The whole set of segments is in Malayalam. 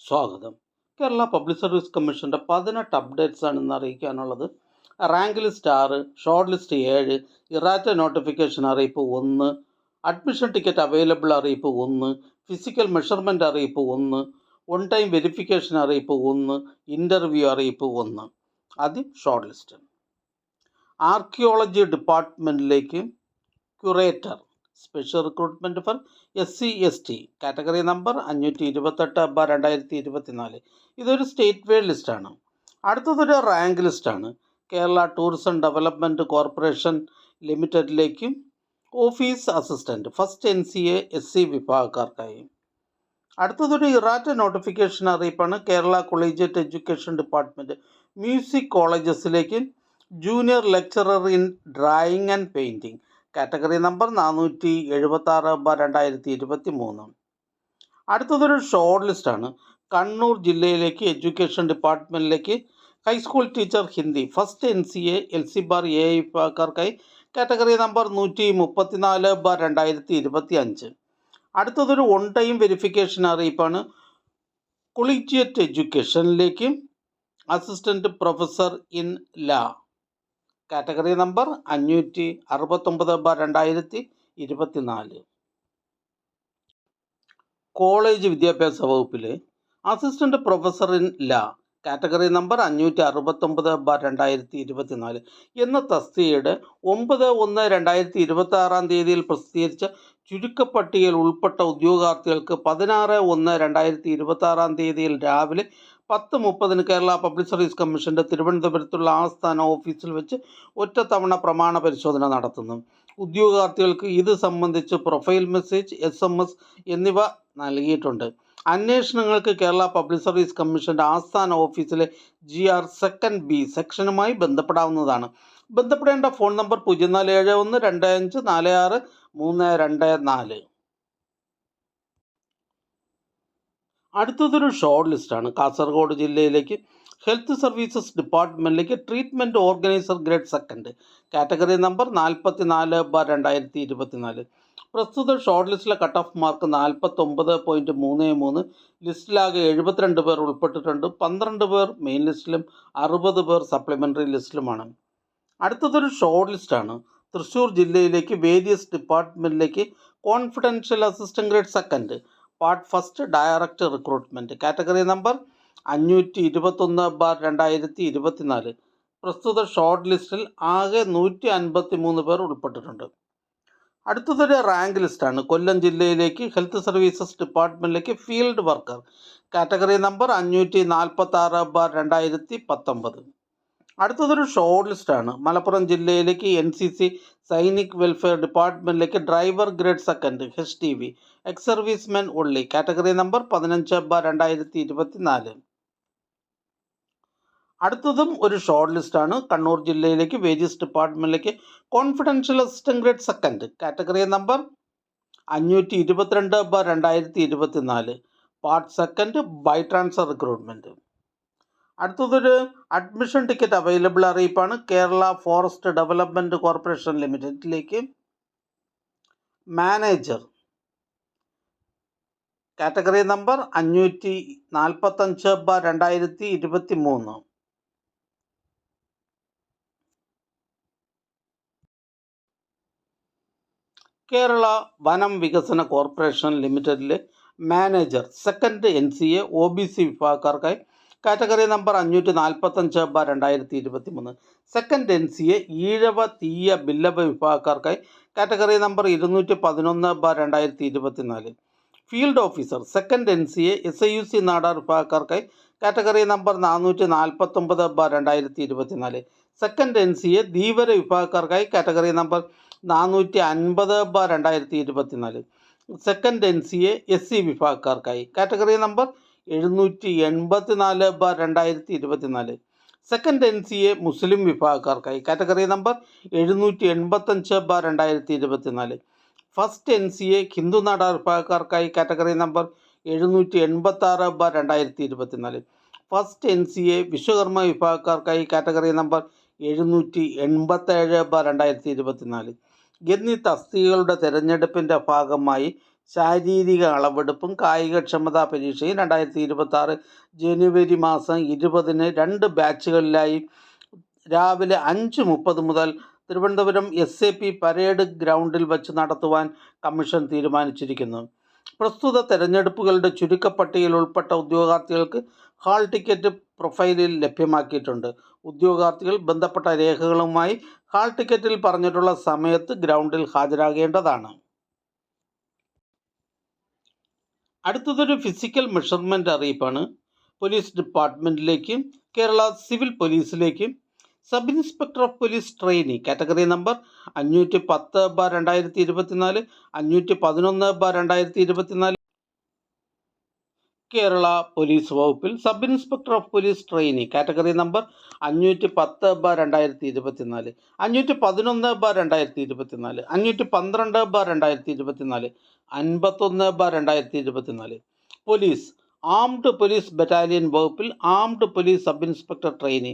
സ്വാഗതം. കേരള പബ്ലിക് സർവീസ് കമ്മീഷൻ്റെ 18 അപ്ഡേറ്റ്സ് ആണ് ഇന്ന് അറിയിക്കാനുള്ളത്. Rank list 6, short list 7, errata notification അറിയിപ്പ് 1, അഡ്മിഷൻ ടിക്കറ്റ് അവൈലബിൾ അറിയിപ്പ് 1, ഫിസിക്കൽ മെഷർമെൻറ്റ് അറിയിപ്പ് 1, ഓൺ ടൈം വെരിഫിക്കേഷൻ അറിയിപ്പ് 1, ഇൻ്റർവ്യൂ അറിയിപ്പ് 1. ആദ്യം ഷോർട്ട് ലിസ്റ്റ്. ആർക്കിയോളജി ഡിപ്പാർട്ട്മെൻറ്റിലേക്ക് curator special recruitment for SC/ST category number 528/2024. ഇതൊരു സ്റ്റേറ്റ് വൈഡ് ലിസ്റ്റാണ്. അടുത്തതൊരു റാങ്ക് ലിസ്റ്റാണ്. കേരള ടൂറിസം ഡെവലപ്മെൻറ്റ് കോർപ്പറേഷൻ ലിമിറ്റഡിലേക്ക് office assistant first NCA SC വിഭാഗക്കാർക്കായി. അടുത്തതൊരു ഇറാറ്റ നോട്ടിഫിക്കേഷൻ അറിയിപ്പാണ്. Kerala collegiate education department music കോളേജസിലേക്ക് junior lecturer in drawing and painting category number 476/2023. അടുത്തതൊരു ഷോർട്ട് ലിസ്റ്റാണ്. കണ്ണൂർ ജില്ലയിലേക്ക് എഡ്യൂക്കേഷൻ ഡിപ്പാർട്ട്മെൻറ്റിലേക്ക് high school teacher Hindi first NCA LC bar A വിഭാഗക്കാർക്കായി കാറ്റഗറി നമ്പർ 134/2025. അടുത്തതൊരു ഓൺ ടൈം വെരിഫിക്കേഷൻ അറിയിപ്പാണ്. കൊളീജിയറ്റ് എഡ്യൂക്കേഷനിലേക്ക് assistant professor in law category number 569/2024. College വിദ്യാഭ്യാസ വകുപ്പിലെ assistant professor in law category number 569/2024 എന്ന തസ്തികയുടെ 9/1/2026 പ്രസിദ്ധീകരിച്ച ചുരുക്കപ്പട്ടികയിൽ ഉൾപ്പെട്ട ഉദ്യോഗാർത്ഥികൾക്ക് 16/1/2026 രാവിലെ 10:30 കേരള പബ്ലിക് സർവീസ് കമ്മീഷൻ്റെ തിരുവനന്തപുരത്തുള്ള ആസ്ഥാന ഓഫീസിൽ വെച്ച് ഒറ്റത്തവണ പ്രമാണ പരിശോധന നടത്തുന്നു. ഉദ്യോഗാർത്ഥികൾക്ക് ഇത് സംബന്ധിച്ച് പ്രൊഫൈൽ മെസ്സേജ്, SMS എന്നിവ നൽകിയിട്ടുണ്ട്. അന്വേഷണങ്ങൾക്ക് കേരള പബ്ലിക് സർവീസ് കമ്മീഷൻ്റെ ആസ്ഥാന ഓഫീസിലെ GR 2nd B സെക്ഷനുമായി ബന്ധപ്പെടാവുന്നതാണ്. ബന്ധപ്പെടേണ്ട ഫോൺ നമ്പർ 04712546 324. അടുത്തതൊരു ഷോർട്ട് ലിസ്റ്റാണ്. കാസർഗോഡ് ജില്ലയിലേക്ക് ഹെൽത്ത് സർവീസസ് ഡിപ്പാർട്ട്മെൻറ്റിലേക്ക് treatment organizer grade 2 category number 44/2024. പ്രസ്തുത ഷോർട്ട് ലിസ്റ്റിലെ കട്ട് ഓഫ് മാർക്ക് 49.33. ലിസ്റ്റിലാകെ 72 പേർ ഉൾപ്പെട്ടിട്ടുണ്ട്. 12 പേർ മെയിൻ ലിസ്റ്റിലും 60 പേർ സപ്ലിമെൻ്ററി ലിസ്റ്റിലുമാണ്. അടുത്തതൊരു ഷോർട്ട് ലിസ്റ്റാണ്. തൃശ്ശൂർ ജില്ലയിലേക്ക് വേരിയസ് ഡിപ്പാർട്ട്മെൻറ്റിലേക്ക് confidential assistant grade 2 part first direct recruitment category number 521/2024. പ്രസ്തുത ഷോർട്ട് ലിസ്റ്റിൽ ആകെ 153 പേർ ഉൾപ്പെട്ടിട്ടുണ്ട്. അടുത്തതൊരു റാങ്ക് ലിസ്റ്റാണ്. കൊല്ലം ജില്ലയിലേക്ക് ഹെൽത്ത് സർവീസസ് ഡിപ്പാർട്ട്മെൻറ്റിലേക്ക് ഫീൽഡ് വർക്കർ കാറ്റഗറി നമ്പർ 546/2019. അടുത്തതൊരു ഷോർട്ട് ലിസ്റ്റാണ്. മലപ്പുറം ജില്ലയിലേക്ക് NCC സൈനിക് വെൽഫെയർ ഡിപ്പാർട്ട്മെൻറ്റിലേക്ക് driver grade 2 HTV ex servicemen ഉള്ളി കാറ്റഗറി നമ്പർ 15/2024. അടുത്തതും ഒരു ഷോർട്ട് ലിസ്റ്റാണ്. കണ്ണൂർ ജില്ലയിലേക്ക് വേരിയസ് ഡിപ്പാർട്ട്മെൻറ്റിലേക്ക് confidential assistant grade 2 category number 522/2024 part 2 by transfer recruitment. അടുത്തതൊരു അഡ്മിഷൻ ടിക്കറ്റ് അവൈലബിൾ അറിയിപ്പാണ്. കേരള ഫോറസ്റ്റ് ഡെവലപ്മെൻറ്റ് കോർപ്പറേഷൻ ലിമിറ്റഡിലേക്ക് മാനേജർ കാറ്റഗറി നമ്പർ 545/2023. കേരള വനം വികസന corporation ലിമിറ്റഡിലെ manager 2nd NCA OBC വിഭാഗക്കാർക്കായി category number 545/2023. 2nd NCA Ezhava Thiyya Billava വിഭാഗക്കാർക്കായി category number 211/2024. Field officer 2nd NCA SIUC Nadar വിഭാഗക്കാർക്കായി category number 449/2024. 2nd NCA Dheevara വിഭാഗക്കാർക്കായി category number 450/2024. 2nd NCA SC വിഭാഗക്കാർക്കായി കാറ്റഗറി നമ്പർ 784/2024. 2nd NCA മുസ്ലിം വിഭാഗക്കാർക്കായി കാറ്റഗറി നമ്പർ 785/2024. ഫസ്റ്റ് NCA ഹിന്ദു നാടാർ വിഭാഗക്കാർക്കായി category number 786/2024. First NCA Vishwakarma വിഭാഗക്കാർക്കായി കാറ്റഗറി നമ്പർ 787/2024. എന്നീ തസ്തികകളുടെ തിരഞ്ഞെടുപ്പിൻ്റെ ഭാഗമായി ശാരീരിക അളവെടുപ്പും കായികക്ഷമതാ പരീക്ഷയും 2026 ജനുവരി മാസം 20-ന് 2 ബാച്ചുകളിലായി രാവിലെ 5:30 മുതൽ തിരുവനന്തപുരം SAP പരേഡ് ഗ്രൗണ്ടിൽ വച്ച് നടത്തുവാൻ കമ്മീഷൻ തീരുമാനിച്ചിരിക്കുന്നു. പ്രസ്തുത തെരഞ്ഞെടുപ്പുകളുടെ ചുരുക്കപ്പട്ടികയിൽ ഉൾപ്പെട്ട ഉദ്യോഗാർത്ഥികൾക്ക് ഹാൾ ടിക്കറ്റ് പ്രൊഫൈലിൽ ലഭ്യമാക്കിയിട്ടുണ്ട്. ഉദ്യോഗാർത്ഥികൾ ബന്ധപ്പെട്ട രേഖകളുമായി ഹാൾ ടിക്കറ്റിൽ പറഞ്ഞിട്ടുള്ള സമയത്ത് ഗ്രൗണ്ടിൽ ഹാജരാകേണ്ടതാണ്. അടുത്തതൊരു ഫിസിക്കൽ മെഷർമെൻ്റ് അറിയിപ്പാണ്. പോലീസ് ഡിപ്പാർട്ട്മെൻറ്റിലേക്ക്, കേരള സിവിൽ പോലീസിലേക്ക് sub inspector of police trainee category number 510/2024, 511/2024. Kerala police വകുപ്പിൽ sub inspector of police trainee category number 510/2024, 511/2024, 512/2024, 51/2024. Police armed police battalion വകുപ്പിൽ armed police sub inspector trainee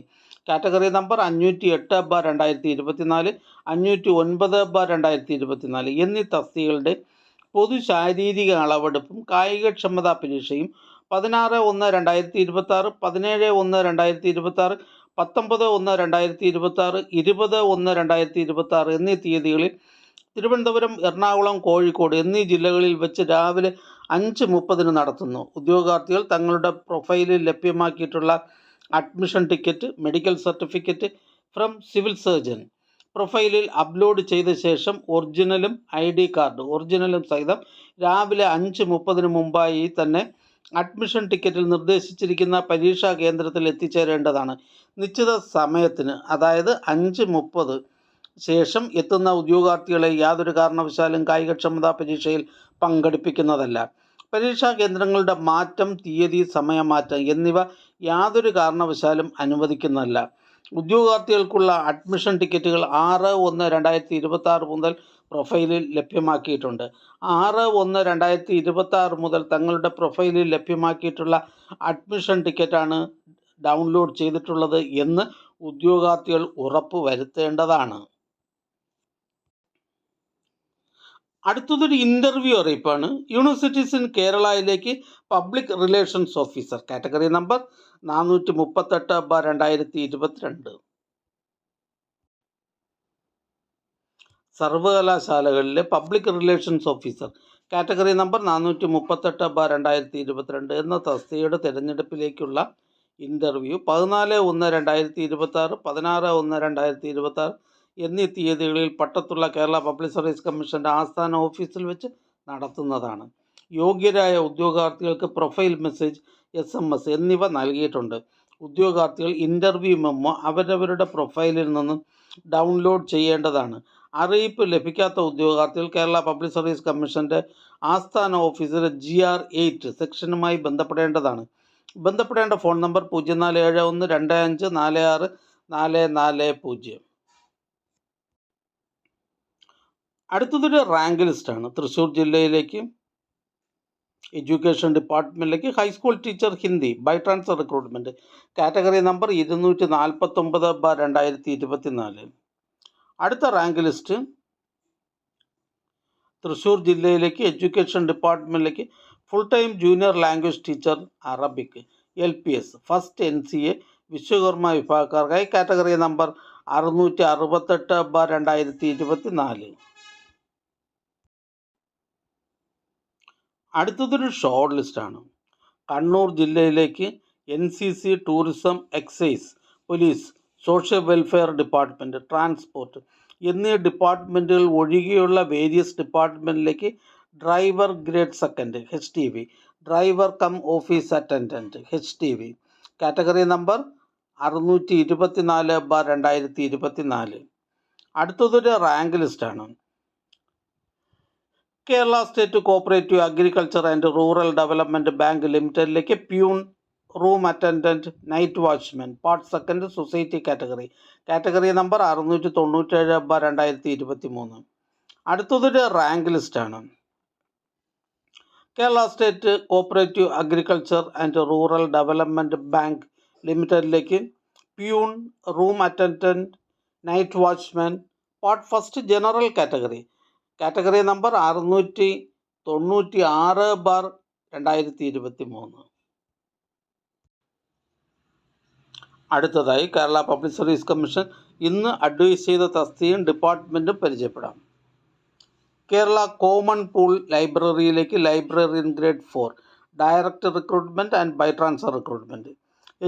category number 508/2024, 509/2024 എന്നീ തസ്തികകളുടെ പൊതു ശാരീരിക അളവെടുപ്പും കായികക്ഷമതാ പരീക്ഷയും 16/1/2026, 17/1/2026, 19/1/2026, 20/1/2026 എന്നീ തീയതികളിൽ തിരുവനന്തപുരം, എറണാകുളം, കോഴിക്കോട് എന്നീ ജില്ലകളിൽ വെച്ച് രാവിലെ 5:30-ന് നടത്തുന്നു. ഉദ്യോഗാർത്ഥികൾ തങ്ങളുടെ പ്രൊഫൈലിൽ ലഭ്യമാക്കിയിട്ടുള്ള admission ticket, medical certificate from civil surgeon പ്രൊഫൈലിൽ അപ്ലോഡ് ചെയ്ത ശേഷം ഒറിജിനലും ID കാർഡ് ഒറിജിനലും സഹിതം രാവിലെ 5:30-ന് മുമ്പായി തന്നെ അഡ്മിഷൻ ടിക്കറ്റിൽ നിർദ്ദേശിച്ചിരിക്കുന്ന പരീക്ഷാ കേന്ദ്രത്തിൽ എത്തിച്ചേരേണ്ടതാണ്. നിശ്ചിത സമയത്തിന്, അതായത് 5:30 ശേഷം എത്തുന്ന ഉദ്യോഗാർത്ഥികളെ യാതൊരു കാരണവശാലും കായികക്ഷമതാ പരീക്ഷയിൽ പങ്കെടുപ്പിക്കുന്നതല്ല. പരീക്ഷാ കേന്ദ്രങ്ങളുടെ മാറ്റം, തീയതി, സമയമാറ്റം എന്നിവ യാതൊരു കാരണവശാലും അനുവദിക്കുന്നതല്ല. ഉദ്യോഗാർത്ഥികൾക്കുള്ള അഡ്മിഷൻ ടിക്കറ്റുകൾ 6/1/2026 മുതൽ പ്രൊഫൈലിൽ ലഭ്യമാക്കിയിട്ടുണ്ട്. 6/1/2026 മുതൽ തങ്ങളുടെ പ്രൊഫൈലിൽ ലഭ്യമാക്കിയിട്ടുള്ള അഡ്മിഷൻ ടിക്കറ്റാണ് ഡൗൺലോഡ് ചെയ്തിട്ടുള്ളത് എന്ന് ഉദ്യോഗാർത്ഥികൾ ഉറപ്പ് വരുത്തേണ്ടതാണ്. അടുത്തതൊരു ഇൻ്റർവ്യൂ അറിയിപ്പാണ്. യൂണിവേഴ്സിറ്റീസ് ഇൻ കേരളയിലേക്ക് public relations officer category number 438/2022. സർവകലാശാലകളിലെ public relations officer category number 438/2022 എന്ന തസ്തികയുടെ തിരഞ്ഞെടുപ്പിലേക്കുള്ള ഇൻ്റർവ്യൂ 14/1/2026, 16/1/2026 എന്നീ തീയതികളിൽ പട്ടത്തുള്ള കേരള പബ്ലിക് സർവീസ് കമ്മീഷൻ്റെ ആസ്ഥാന ഓഫീസിൽ വെച്ച് നടത്തുന്നതാണ്. യോഗ്യരായ ഉദ്യോഗാർത്ഥികൾക്ക് പ്രൊഫൈൽ മെസ്സേജ്, SMS എന്നിവ നൽകിയിട്ടുണ്ട്. ഉദ്യോഗാർത്ഥികൾ ഇൻ്റർവ്യൂ മെമ്മോ അവരവരുടെ പ്രൊഫൈലിൽ നിന്നും ഡൗൺലോഡ് ചെയ്യേണ്ടതാണ്. അറിയിപ്പ് ലഭിക്കാത്ത ഉദ്യോഗാർത്ഥികൾ കേരള പബ്ലിക് സർവീസ് കമ്മീഷൻ്റെ ആസ്ഥാന ഓഫീസിലെ GR8 സെക്ഷനുമായി ബന്ധപ്പെടേണ്ടതാണ്. ബന്ധപ്പെടേണ്ട ഫോൺ നമ്പർ 047125464440. അടുത്തതൊരു റാങ്ക് ലിസ്റ്റാണ്. തൃശ്ശൂർ ജില്ലയിലേക്ക് എഡ്യൂക്കേഷൻ ഡിപ്പാർട്ട്മെൻറ്റിലേക്ക് high school teacher Hindi by transfer recruitment category number 249/2024. അടുത്ത റാങ്ക് ലിസ്റ്റ് തൃശ്ശൂർ ജില്ലയിലേക്ക് എഡ്യൂക്കേഷൻ ഡിപ്പാർട്ട്മെൻറ്റിലേക്ക് full time junior language teacher Arabic LPS first NCA Vishwakarma വിഭാഗക്കാർക്കായി കാറ്റഗറി നമ്പർ 668/2024. അടുത്തതൊരു ഷോർട്ട് ലിസ്റ്റാണ്. കണ്ണൂർ ജില്ലയിലേക്ക് NCC, tourism, excise, police, social welfare department, transport എന്നീ ഡിപ്പാർട്ട്മെൻറ്റുകൾ ഒഴികെയുള്ള വേരിയസ് ഡിപ്പാർട്ട്മെൻറ്റിലേക്ക് driver grade second HTV, driver cum office attendant HTV category number 624/2024. അടുത്തതൊരു റാങ്ക് ലിസ്റ്റാണ്. Kerala state cooperative agriculture and rural development bank ലിമിറ്റഡിലേക്ക് peon, room attendant, night watchman part second society category number 697/2023. അടുത്തതൊരു റാങ്ക് ലിസ്റ്റാണ്. Kerala state cooperative agriculture and rural development bank ലിമിറ്റഡിലേക്ക് peon, room attendant, night watchman part first general category number 96/2023. അടുത്തതായി കേരള പബ്ലിക് സർവീസ് കമ്മീഷൻ ഇന്ന് അഡ്വൈസ് ചെയ്ത തസ്തികയും ഡിപ്പാർട്ട്മെൻറ്റും പരിചയപ്പെടാം. കേരള കോമൺ പൂൾ ലൈബ്രറിയിലേക്ക് librarian grade 4 direct recruitment and by transfer recruitment.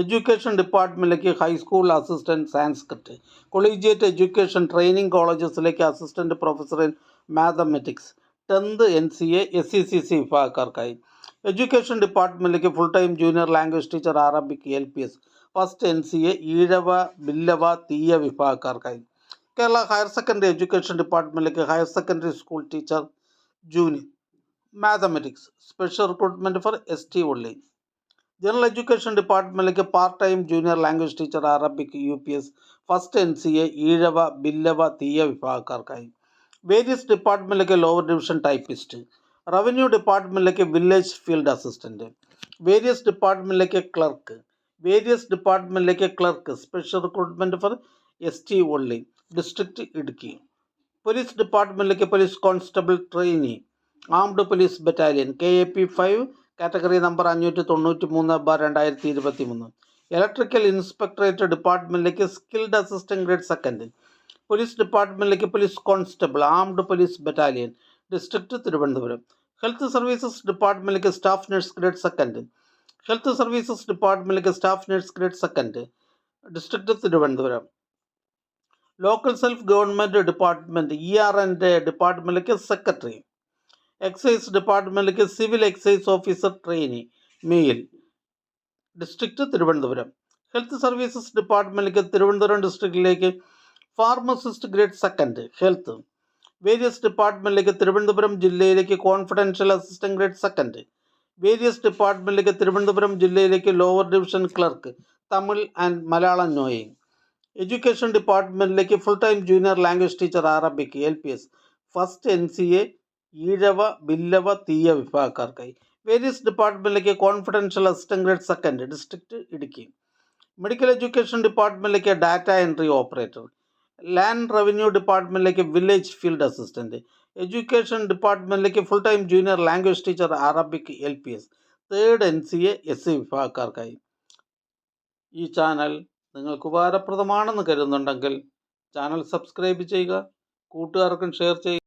Education ഡിപ്പാർട്ട്മെൻറ്റിലേക്ക് high school assistant Sanskrit. Collegiate education training കോളേജസിലേക്ക് assistant professor in mathematics 10th NCA SECC വിഭാഗക്കാർക്കായി. എഡ്യൂക്കേഷൻ ഡിപ്പാർട്ട്മെൻറ്റിലേക്ക് full time junior language teacher Arabic LPS first NCA Ezhava Billava Thiyya വിഭാഗക്കാർക്കായി. കേരള ഹയർ സെക്കൻഡറി എഡ്യൂക്കേഷൻ ഡിപ്പാർട്ട്മെൻറ്റിലേക്ക് higher secondary school teacher junior mathematics special recruitment for ST only. General education ഡിപ്പാർട്ട്മെൻറ്റിലേക്ക് part time junior language teacher Arabic UPS first NCA Ezhava Billava Thiyya വിഭാഗക്കാർക്കായി. വേരിയസ് ഡിപ്പാർട്ട്മെൻറ്റിലേക്ക് ലോവർ ഡിവിഷൻ ടൈപ്പിസ്റ്റ്. റവന്യൂ ഡിപ്പാർട്ട്മെൻറ്റിലേക്ക് വില്ലേജ് ഫീൽഡ് അസിസ്റ്റൻറ്റ്. വേരിയസ് ഡിപ്പാർട്ട്മെൻറ്റിലേക്ക് ക്ലർക്ക്. വേരിയസ് ഡിപ്പാർട്ട്മെൻറ്റിലേക്ക് clerk special recruitment for ST only. District Idukki. Police ഡിപ്പാർട്ട്മെൻറ്റിലേക്ക് police constable trainee armed police battalion KAP 5 കാറ്റഗറി നമ്പർ 593/2023. ഇലക്ട്രിക്കൽ ഇൻസ്പെക്ടറേറ്റ് ഡിപ്പാർട്ട്മെൻറ്റിലേക്ക് സ്കിൽഡ് അസിസ്റ്റൻറ്റ് ഗ്രേഡ് 2. പോലീസ് ഡിപ്പാർട്ട്മെൻറ്റിലേക്ക് police constable armed police battalion district Thiruvananthapuram. Health services ഡിപ്പാർട്ട്മെൻറ്റിലേക്ക് staff nurse grade 2. Health services ഡിപ്പാർട്ട്മെൻറ്റിലേക്ക് staff nurse grade 2 district Thiruvananthapuram. Local self government department ERN ഡിപ്പാർട്ട്മെൻറ്റിലേക്ക് സെക്രട്ടറി. എക്സൈസ് ഡിപ്പാർട്ട്മെൻറ്റിലേക്ക് civil excise officer trainee male district Thiruvananthapuram. Health services ഡിപ്പാർട്ട്മെൻറ്റിലേക്ക് തിരുവനന്തപുരം ഡിസ്ട്രിക്റ്റിലേക്ക് ഫാർമസിസ്റ്റ് ഗ്രേഡ് 2 ഹെൽത്ത്. വേരിയസ് ഡിപ്പാർട്ട്മെൻറ്റിലേക്ക് തിരുവനന്തപുരം ജില്ലയിലേക്ക് കോൺഫിഡൻഷ്യൽ അസിസ്റ്റൻറ്റ് ഗ്രേഡ് 2. വേരിയസ് ഡിപ്പാർട്ട്മെൻറ്റിലേക്ക് തിരുവനന്തപുരം ജില്ലയിലേക്ക് lower division clerk Tamil and Malayalam knowing. Education ഡിപ്പാർട്ട്മെൻറ്റിലേക്ക് full time junior language teacher Arabic LPS first NCA Ezhava Billava Thiyya വിഭാഗക്കാർക്കായി. വേരിയസ് ഡിപ്പാർട്ട്മെൻറ്റിലേക്ക് confidential assistant grade 2 district Idukki. Medical education ഡിപ്പാർട്ട്മെൻറ്റിലേക്ക് data entry operator. Land revenue ഡിപ്പാർട്ട്മെൻറ്റിലേക്ക് വില്ലേജ് ഫീൽഡ് അസിസ്റ്റൻറ്റ്. എഡ്യൂക്കേഷൻ ഡിപ്പാർട്ട്മെൻറ്റിലേക്ക് full time junior language teacher Arabic LPS 3rd NCA SC വിഭാഗക്കാർക്കായി. ഈ ചാനൽ നിങ്ങൾക്ക് ഉപകാരപ്രദമാണെന്ന് കരുതുന്നുണ്ടെങ്കിൽ ചാനൽ സബ്സ്ക്രൈബ് ചെയ്യുക, കൂട്ടുകാർക്കും ഷെയർ ചെയ്യുക.